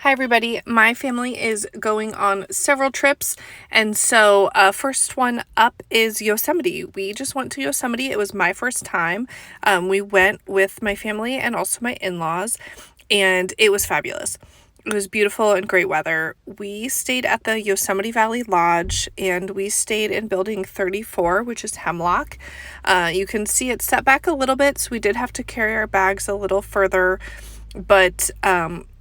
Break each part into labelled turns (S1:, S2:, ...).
S1: Hi everybody, my family is going on several trips, and so first one up is Yosemite. We just went to Yosemite. It was my first time. We went with my family and also my in-laws, and it was fabulous. It was beautiful and great weather. We stayed at the Yosemite Valley Lodge, and we stayed in building 34, which is Hemlock. You can see it's set back a little bit, so we did have to carry our bags a little further, but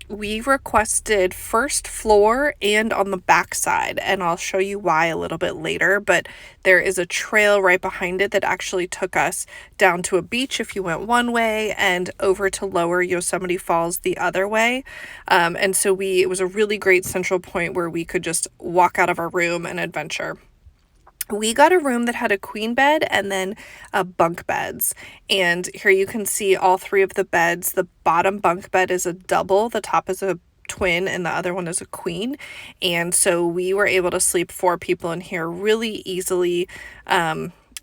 S1: we requested first floor and on the back side, and I'll show you why a little bit later, but there is a trail right behind it that actually took us down to a beach if you went one way and over to Lower Yosemite Falls the other way. And so it was a really great central point where we could just walk out of our room and adventure. We got a room that had a queen bed and then bunk beds. And here you can see all three of the beds. The bottom bunk bed is a double, the top is a twin, and the other one is a queen. And so we were able to sleep 4 people in here really easily.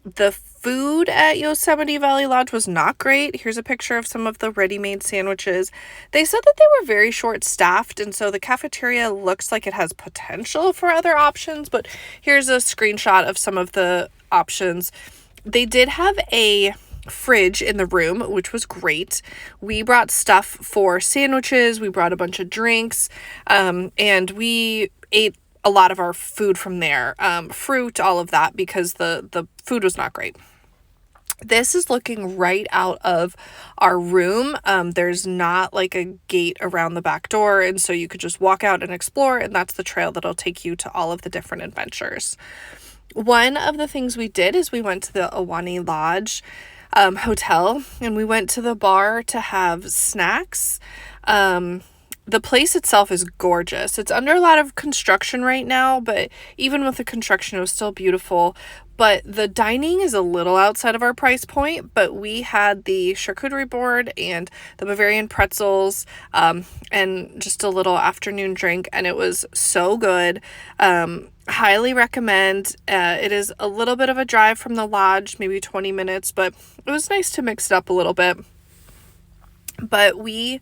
S1: The food at Yosemite Valley Lodge was not great. Here's a picture of some of the ready-made sandwiches. They said that they were very short-staffed, and so the cafeteria looks like it has potential for other options, but here's a screenshot of some of the options. They did have a fridge in the room, which was great. We brought stuff for sandwiches, we brought a bunch of drinks, and we ate a lot of our food from there, fruit, all of that, because the food was not great. This is looking right out of our room. There's not like a gate around the back door, and so you could just walk out and explore, and that's the trail that'll take you to all of the different adventures. One of the things we did is we went to the Ahwahnee Lodge hotel, and we went to the bar to have snacks. The place itself is gorgeous. It's under a lot of construction right now, but even with the construction, it was still beautiful. But the dining is a little outside of our price point, but we had the charcuterie board and the Bavarian pretzels, and just a little afternoon drink, and it was so good. Highly recommend. It is a little bit of a drive from the lodge, maybe 20 minutes, but it was nice to mix it up a little bit. But we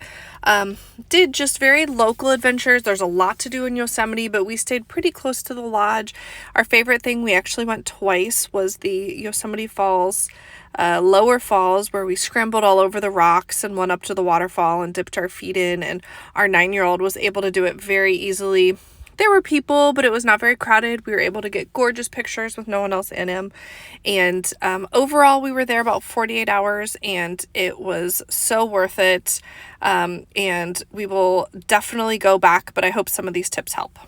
S1: did just very local adventures. There's a lot to do in Yosemite, but we stayed pretty close to the lodge. Our favorite thing, we actually went twice, was the Yosemite Falls, Lower Falls, where we scrambled all over the rocks and went up to the waterfall and dipped our feet in, and our 9-year-old was able to do it very easily. There were people, but it was not very crowded. We were able to get gorgeous pictures with no one else in him. And overall, we were there about 48 hours, and it was so worth it. And we will definitely go back, but I hope some of these tips help.